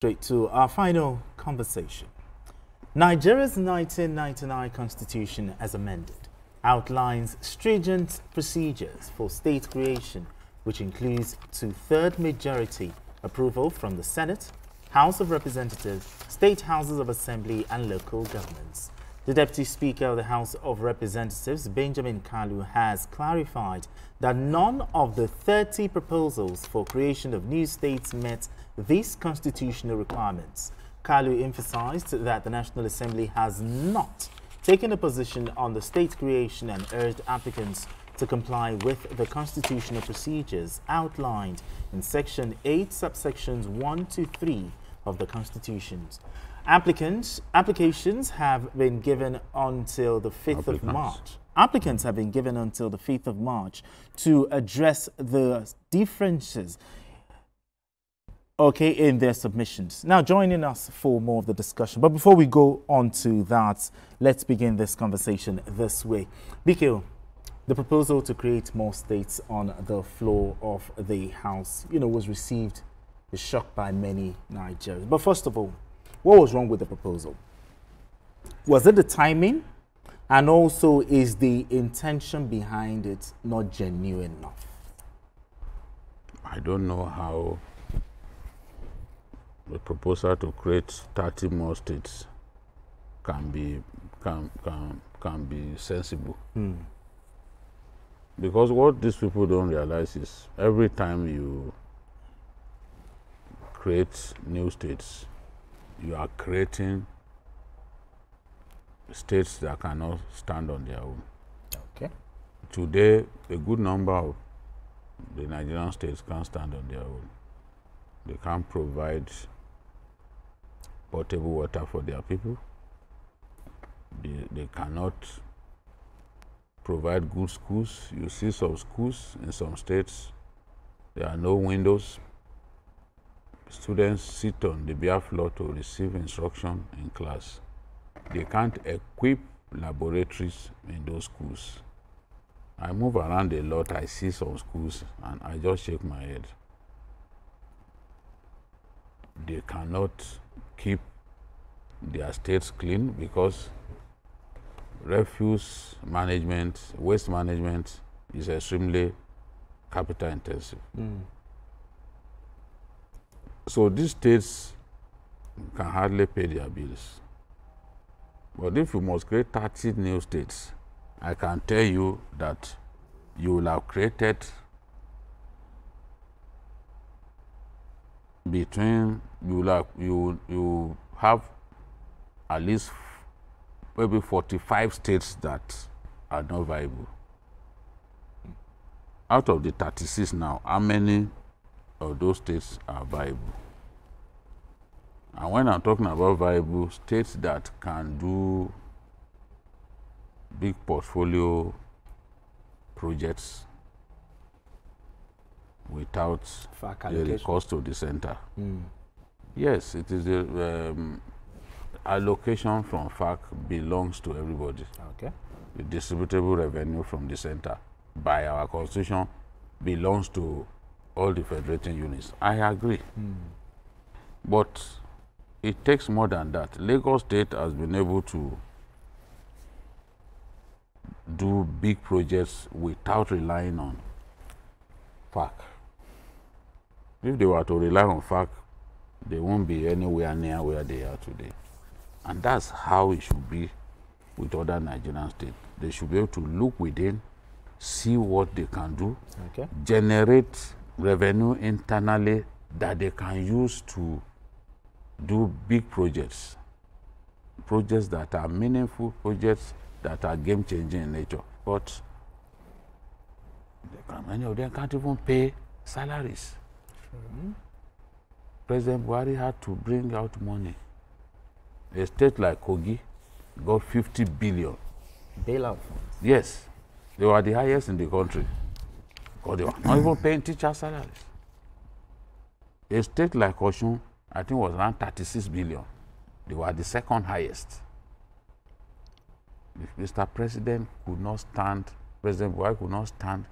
Straight to our final conversation. Nigeria's 1999 constitution, as amended, outlines stringent procedures for state creation, which includes two-thirds majority approval from the Senate, House of Representatives, state houses of assembly, and local governments. The Deputy Speaker of the House of Representatives, Benjamin Kalu, has clarified that none of the 30 proposals for creation of new states met these constitutional requirements. Kalu emphasized that the National Assembly has not taken a position on the state creation and urged applicants to comply with the constitutional procedures outlined in Section 8, subsections 1 to 3 of the Constitution. Applications have been given until the 5th of March. Applicants have been given until the 5th of March to address the differences in their submissions. Now, joining us for more of the discussion. But before we go on to that, let's begin this conversation this way. Biko, the proposal to create more states on the floor of the House, was received a shock by many Nigerians. But first of all, what was wrong with the proposal? Was it the timing? And also, is the intention behind it not genuine enough? I don't know how the proposal to create 30 more states can be sensible. Because what these people don't realize is every time you create new states, you are creating states that cannot stand on their own. Okay. Today, a good number of the Nigerian states can't stand on their own. They can't provide potable water for their people. They cannot provide good schools. You see some schools in some states, there are no windows. Students sit on the bare floor to receive instruction in class. They can't equip laboratories in those schools. I move around a lot, I see some schools, and I just shake my head. They cannot keep their states clean because refuse management, waste management is extremely capital intensive. So these states can hardly pay their bills. But if you must create 30 new states, I can tell you that you will have created you have at least maybe 45 states that are not viable. Out of the 36 now, how many of those states are viable? And when I'm talking about viable, states that can do big portfolio projects without the cost to the center. Yes, it is the allocation from FAC belongs to everybody. Okay. The distributable revenue from the center by our constitution belongs to all the federating units. I agree. But it takes more than that. Lagos State has been able to do big projects without relying on FAC. If they were to rely on FAC, they won't be anywhere near where they are today. And that's how it should be with other Nigerian states. They should be able to look within, see what they can do, generate revenue internally that they can use to do big projects. Projects that are meaningful, projects that are game-changing in nature. But many of them can't even pay salaries. President Buhari had to bring out money. A state like Kogi got 50 billion. Bailout. Yes. They were the highest in the country. Because they were not even paying teacher salaries. A state like Osun, I think, was around 36 billion. They were the second highest. If Mr. President could not stand, President Buhari could not stand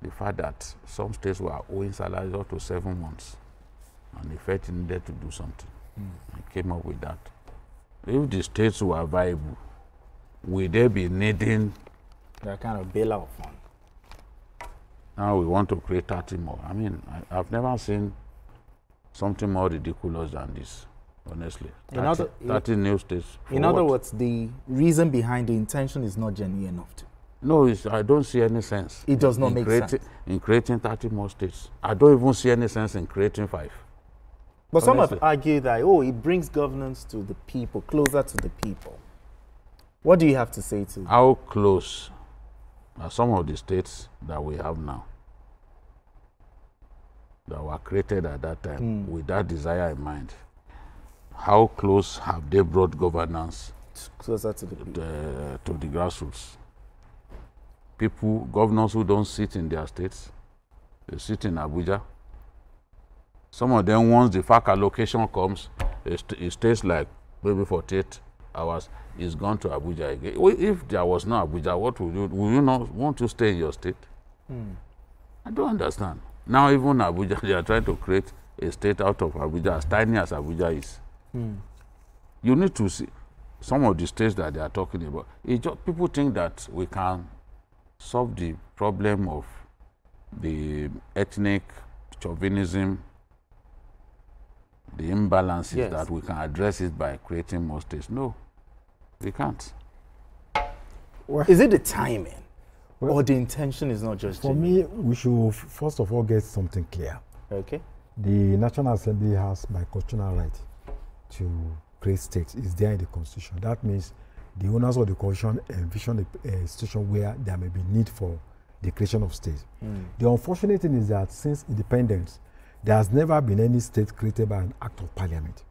the fact that some states were owing salaries up to 7 months, and he felt he needed to do something. He came up with that. If the states were viable, would they be needing that kind of bailout fund? Now we want to create 30 more. I mean, I've never seen something more ridiculous than this, honestly. 30 new states. In other words, the reason behind the intention is not genuine enough to. No, I don't see any sense. It does not make sense. In creating 30 more states. I don't even see any sense in creating 5. But some have argued that, it brings governance to the people, closer to the people. What do you have to say to that? How close are some of the states that we have now, that were created at that time with that desire in mind? How close have they brought governance closer to the people? To the grassroots? Governors who don't sit in their states, they sit in Abuja. Some of them, once the FAC allocation comes, it stays like maybe 48 hours, it's gone to Abuja again. If there was no Abuja, what would you not want to stay in your state? I don't understand. Now even Abuja, they are trying to create a state out of Abuja, as tiny as Abuja is. You need to see some of the states that they are talking about. People think that we can solve the problem of the ethnic chauvinism, the imbalances, that we can address it by creating more states. No, we can't. Well, is it the timing or the intention is not just for me, we should first of all get something clear. Okay. The National Assembly has by constitutional right to create states. It's there in the Constitution. That means the owners of the Constitution envision a situation where there may be need for the creation of states. The unfortunate thing is that since independence, there has never been any state created by an act of parliament,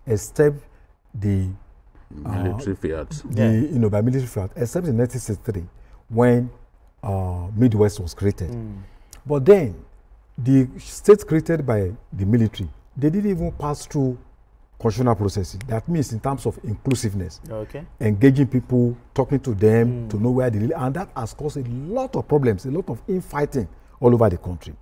except the military fiat. By military fiat, except in 1963 when Midwest was created. But then the states created by the military, they didn't even pass through constitutional processes. That means in terms of inclusiveness, engaging people, talking to them, to know where they live, and that has caused a lot of problems, a lot of infighting all over the country.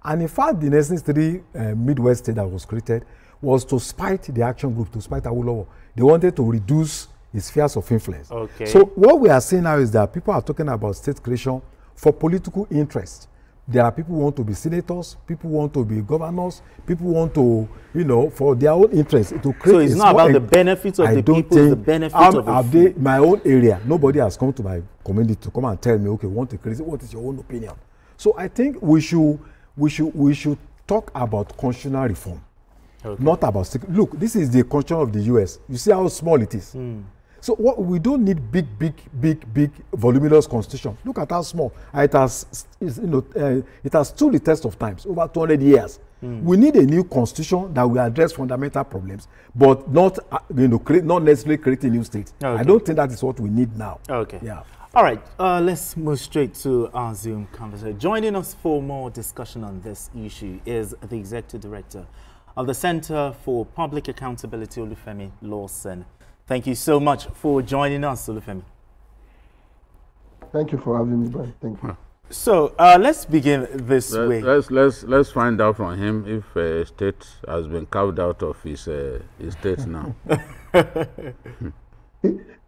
And in fact, the necessary Midwest state that was created was to spite the action group, to spite Awolowo. They wanted to reduce his spheres of influence. So what we are seeing now is that people are talking about state creation for political interest. There are people who want to be senators, people who want to be governors, people who want to, for their own interest to create. So it's not about the benefits of the people, it's the benefits of the my own area, nobody has come to my community to come and tell me, okay, we want to create. What is your own opinion? So I think we should talk about constitutional reform, not about look. This is the constitution of the U.S. You see how small it is. So we don't need big voluminous constitution. Look at how small it has. It has stood the test of times over 200 years. We need a new constitution that will address fundamental problems, but not not necessarily create a new state. I don't think that is what we need now. Yeah. All right, let's move straight to our Zoom conversation. Joining us for more discussion on this issue is the Executive Director of the Center for Public Accountability, Olufemi Lawson. Thank you so much for joining us, Olufemi. Thank you for having me, Brian. Thank you. So let's begin this way. Let's find out from him if a state has been carved out of his state now. The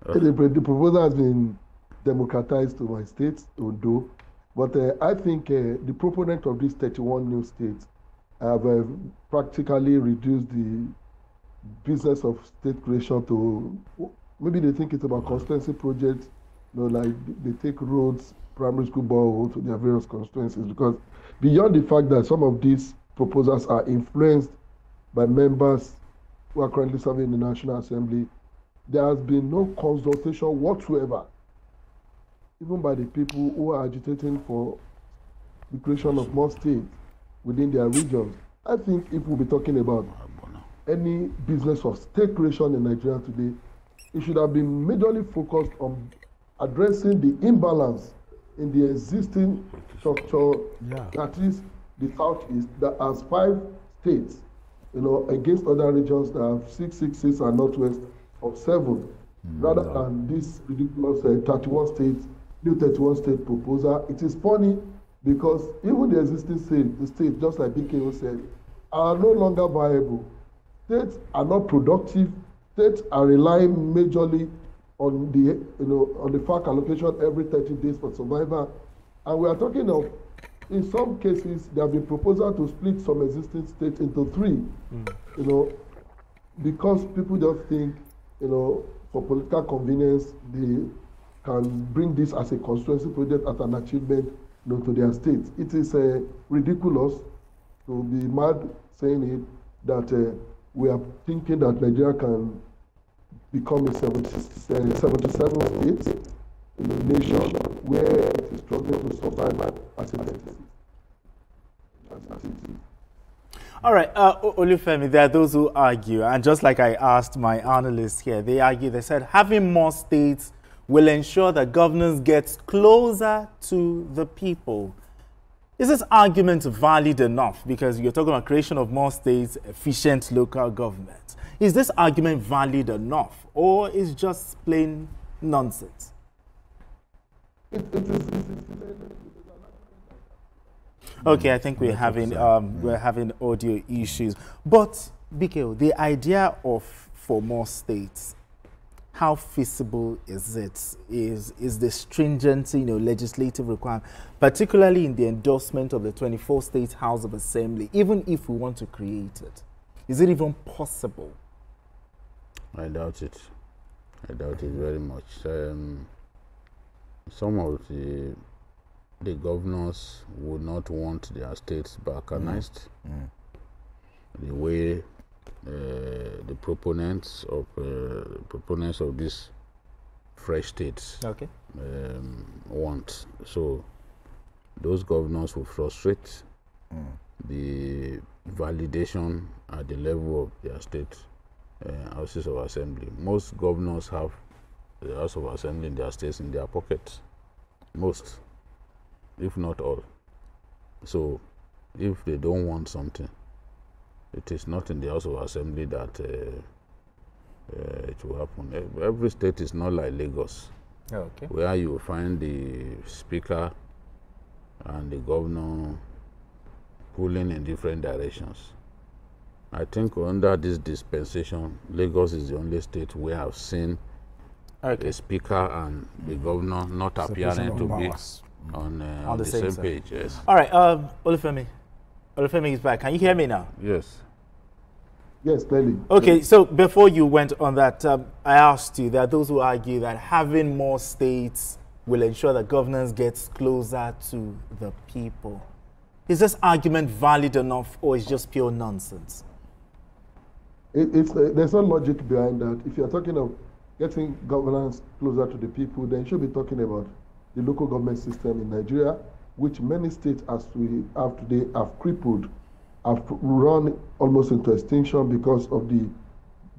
proposal has been democratized to my state, Ondo, but I think the proponent of these 31 new states have practically reduced the business of state creation to, maybe they think it's about constituency projects, like they take roads, primary school boreholes to their various constituencies, because beyond the fact that some of these proposals are influenced by members who are currently serving in the National Assembly, there has been no consultation whatsoever, even by the people who are agitating for the creation of more states within their regions. I think if we'll be talking about any business of state creation in Nigeria today, it should have been majorly focused on addressing the imbalance in the existing structure, that is the Southeast, that has 5 states, against other regions that have 6, 6, 6, and Northwest of 7, rather than this ridiculous 31 states, new 31 state proposal. It is funny because even the existing states, just like BKO said, are no longer viable. states are not productive. States are relying majorly on the on the FARC allocation every 30 days for survival, and we are talking of, in some cases, there have been proposals to split some existing states into 3. Because people just think, for political convenience, they can bring this as a constituency project as an achievement, to their states. It is ridiculous to be mad saying it that we are thinking that Nigeria can become a 77 state nation where it is struggling to survive as a entity. All right, Olufemi, there are those who argue, and just like I asked my analysts here, they said having more states will ensure that governance gets closer to the people. Is this argument valid enough? Because you're talking about creation of more states, efficient local government. Is this argument valid enough, or is just plain nonsense? Okay, I think we're having audio issues. But Biko, the idea for more states, how feasible is it? Is the stringency, legislative requirement, particularly in the endorsement of the 24 State House of Assembly, even if we want to create it, is it even possible? I doubt it. I doubt it very much. Some of the governors would not want their states balkanized. The way the proponents of these fresh states want. So those governors will frustrate the validation at the level of their state houses of assembly. Most governors have the House of Assembly in their states in their pockets. Most, if not all. So if they don't want something, it is not in the House of Assembly that it will happen. Every state is not like Lagos, where you find the speaker and the governor pulling in different directions. I think under this dispensation, Lagos is the only state where I've seen the speaker and the governor not appearing to be on the same page. Yes. All right, Olufemi is back. Can you hear me now? Yes. Yes, clearly. Okay, so before you went on that, I asked you, there are those who argue that having more states will ensure that governance gets closer to the people. Is this argument valid enough, or is it just pure nonsense? There's no logic behind that. If you're talking of getting governance closer to the people, then you should be talking about the local government system in Nigeria, which many states, as we have today, have crippled, have run almost into extinction because of the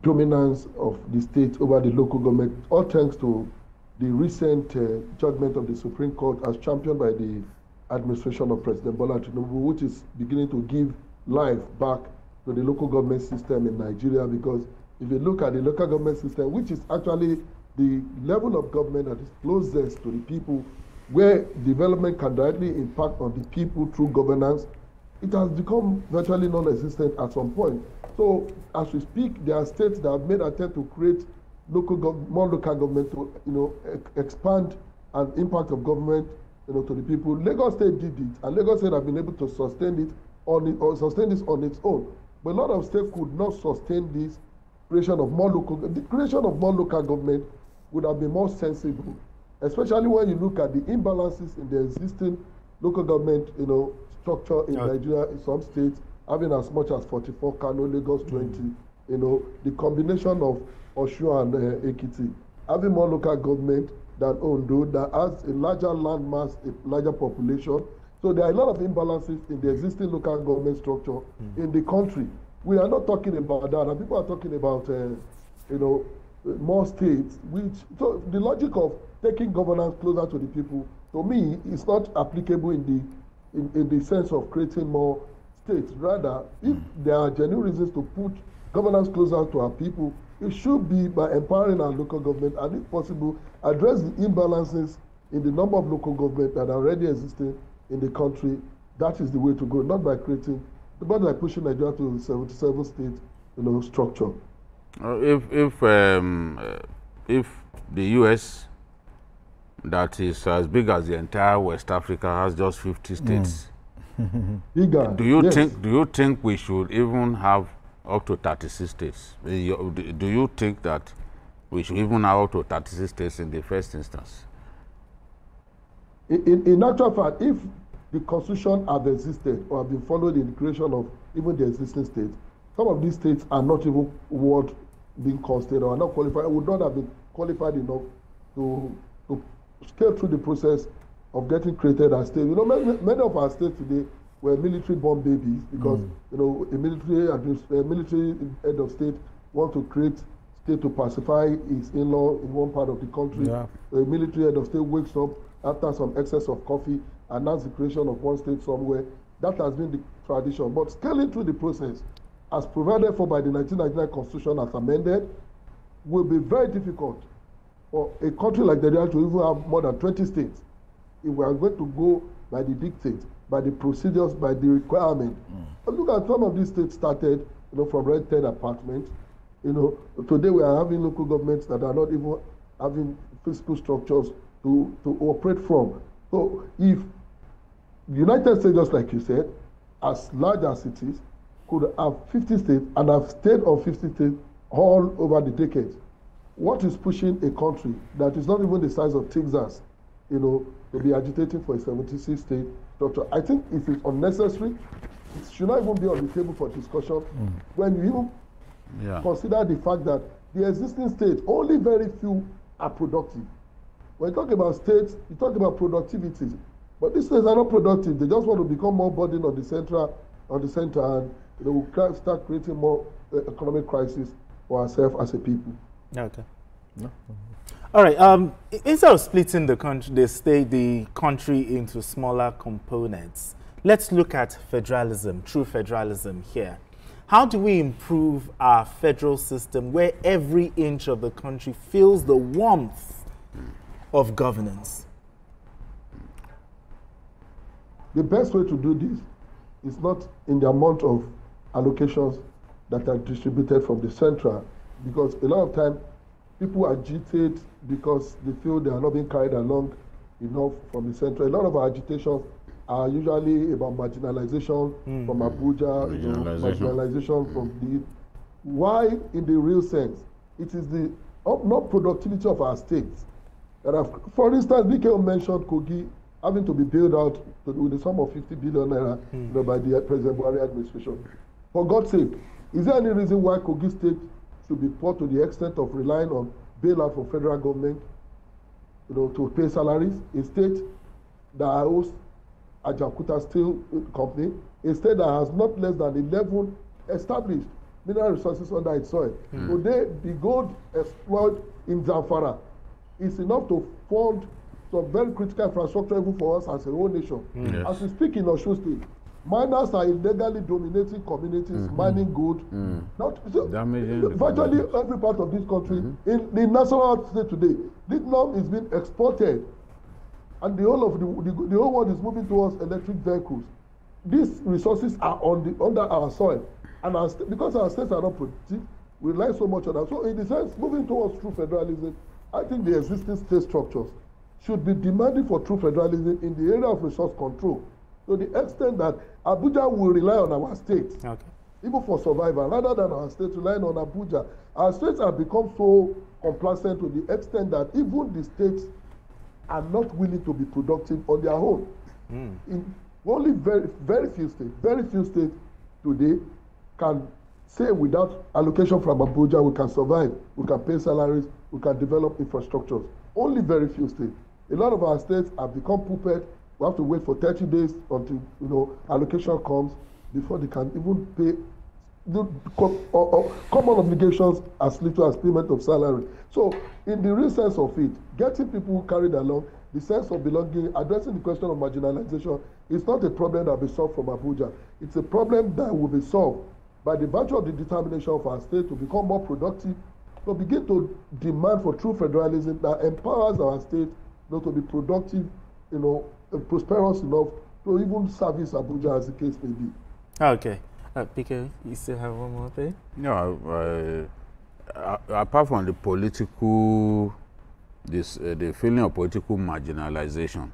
dominance of the state over the local government, all thanks to the recent judgment of the Supreme Court as championed by the administration of President Bola Tinubu, which is beginning to give life back to the local government system in Nigeria. Because if you look at the local government system, which is actually the level of government that is closest to the people, where development can directly impact on the people through governance, it has become virtually non-existent at some point. So as we speak, there are states that have made attempt to create more local government to expand an impact of government to the people. Lagos State did it, and Lagos State have been able to sustain this on its own. But a lot of states could not sustain this creation of more local. The creation of more local government would have been more sensible, especially when you look at the imbalances in the existing local government, structure in Nigeria. In some states, having as much as 44, Kano, Lagos 20. The combination of Osun and Ekiti, having more local government than Ondo, that has a larger land mass, a larger population. So there are a lot of imbalances in the existing local government structure in the country. We are not talking about that, and people are talking about, more states. So the logic of taking governance closer to the people, to me, is not applicable in the sense of creating more states. Rather, if there are genuine reasons to put governance closer to our people, it should be by empowering our local government, and if possible, address the imbalances in the number of local government that are already existing in the country. That is the way to go, not by pushing Nigeria to 77 states structure. If the U.S. that is as big as the entire West Africa has just 50 states, Bigger. do you Yes. think we should even have up to 36 states? Do you think that we should even have up to 36 states in the first instance? In actual fact, if the constitution had existed or had been followed in the creation of even the existing states, some of these states are not even worth being considered or are not qualified, would not have been qualified enough to scale through the process of getting created as states. Many of our states today were military-born babies because a military head of state want to create state to pacify his in-law in one part of the country. Yeah. A military head of state wakes up after some excess of coffee, announce the creation of one state somewhere. That has been the tradition. But scaling through the process, as provided for by the 1999 Constitution as amended, will be very difficult for a country like Nigeria to even have more than 20 states. If we are going to go by the dictates, by the procedures, by the requirement. Look at some of these states started, from rented apartments. Today we are having local governments that are not even having physical structures to operate from. So if the United States, just like you said, as large as it is, could have 50 states and have stayed on 50 states all over the decades, what is pushing a country that is not even the size of Texas, to be agitating for a 76-state structure? I think it is unnecessary. It should not even be on the table for discussion. When you consider the fact that the existing states, only very few are productive. When you talk about states, you talk about productivity, but these states are not productive. They just want to become more burden on the center, and they will start creating more economic crisis for ourselves as a people. Okay. No. All right. Instead of splitting the country into smaller components, let's look at federalism, true federalism here. How do we improve our federal system where every inch of the country feels the warmth of governance? The best way to do this is not in the amount of allocations that are distributed from the central, because a lot of time people agitate because they feel they are not being carried along enough from the central. A lot of our agitations are usually about marginalization from Abuja, marginalization from the. Why, in the real sense, it is the not productivity of our states that have, for instance, BKO mentioned Kogi having to be bailed out with the sum of 50 billion naira by the President Buhari administration. For God's sake, is there any reason why Kogi State should be poor to the extent of relying on bailout from federal government, to pay salaries? A state that hosts Ajaokuta Steel Company, a state that has not less than 11 established mineral resources under its soil. Today, the gold explored in Zamfara is enough to fund some very critical infrastructure even for us as a whole nation. Yes. As we speak in Osun State, miners are illegally dominating communities, mining gold. Virtually every part of this country, in the national state today, lithium is being exported, and the whole of the whole world is moving towards electric vehicles. These resources are under our soil, and because our states are not productive, we rely so much on that. So in the sense, moving towards true federalism, I think the existing state structures should be demanding for true federalism in the area of resource control, to the extent that Abuja will rely on our states, even for survival, rather than our states relying on Abuja. Our states have become so complacent to the extent that even the states are not willing to be productive on their own. In only very few states today can say without allocation from Abuja we can survive, we can pay salaries, we can develop infrastructures. Only very few states. A lot of our states have become puppet. We have to wait for 30 days until allocation comes before they can even pay common obligations as little as payment of salary. So in the real sense of it, getting people carried along, the sense of belonging, addressing the question of marginalization is not a problem that will be solved from Abuja. It's a problem that will be solved by the virtue of the determination of our state to become more productive, to begin to demand for true federalism that empowers our state to be productive, prosperous enough to even service Abuja, as the case may be. Okay. Because you still have one more thing? No, apart from the political, the feeling of political marginalization,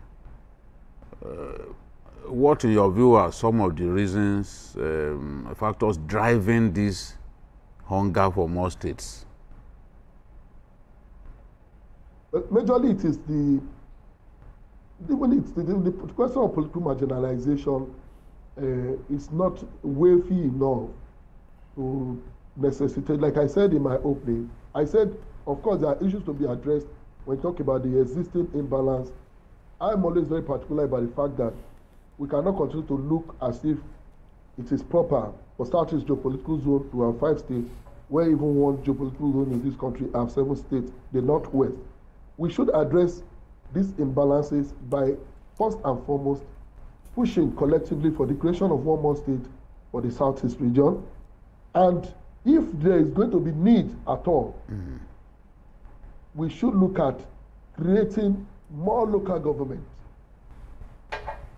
what in your view are some of the reasons, factors driving this hunger for more states? Majorly, it is the question of political marginalization is not wealthy enough to necessitate. Like I said in my opening, I said, of course, there are issues to be addressed when talking about the existing imbalance. I'm always very particular about the fact that we cannot continue to look as if it is proper for Southeast geopolitical zone to have 5 states, where even one geopolitical zone in this country have 7 states, the Northwest. We should address these imbalances by, first and foremost, pushing collectively for the creation of one more state for the Southeast region. And if there is going to be need at all, we should look at creating more local government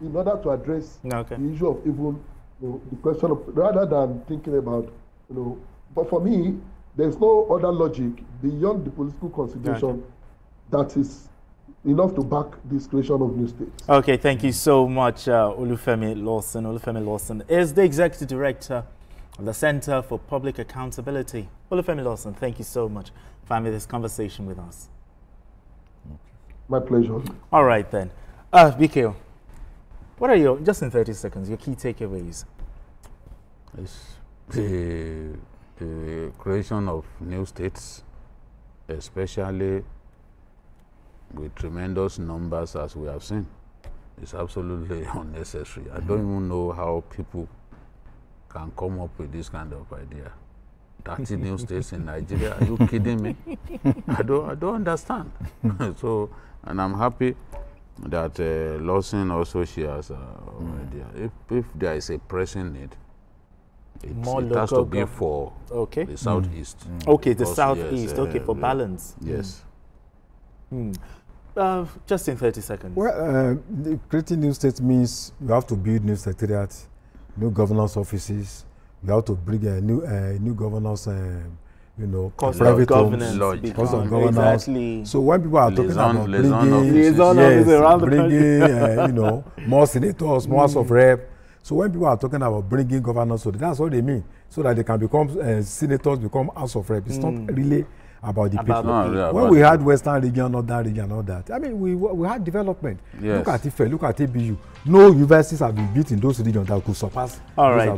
in order to address the issue of even the question of, rather than thinking about, but for me, there's no other logic beyond the political consideration that is enough to back this creation of new states. Okay, thank you so much, Olufemi Lawson. Olufemi Lawson is the Executive Director of the Center for Public Accountability. Olufemi Lawson, thank you so much for having this conversation with us. My pleasure. All right then. BKO, what are your, just in 30 seconds, your key takeaways? It's the creation of new states, especially with tremendous numbers as we have seen. It's absolutely unnecessary. I don't even know how people can come up with this kind of idea. 30 new states in Nigeria, are you kidding me? I don't understand. So, and I'm happy that Lawson also shares idea. If there is a pressing need, it has to be for the Southeast. Okay, the Southeast, yes, for balance. Yes. Just in 30 seconds. Well, creating new states means you have to build new secretariats, new governance offices. You have to bring new governance, cost private of governance. Cost of governance. Exactly. So when people are talking about bringing, more senators, more House of Rep. So when people are talking about bringing governance, so that's what they mean. So that they can become senators, become House of Rep. It's not really about the people. When we had Western region, Northern region, all that, I mean, we had development. Yes. Look at IFE, look at ABU. No universities have been built in those regions that could surpass. All right.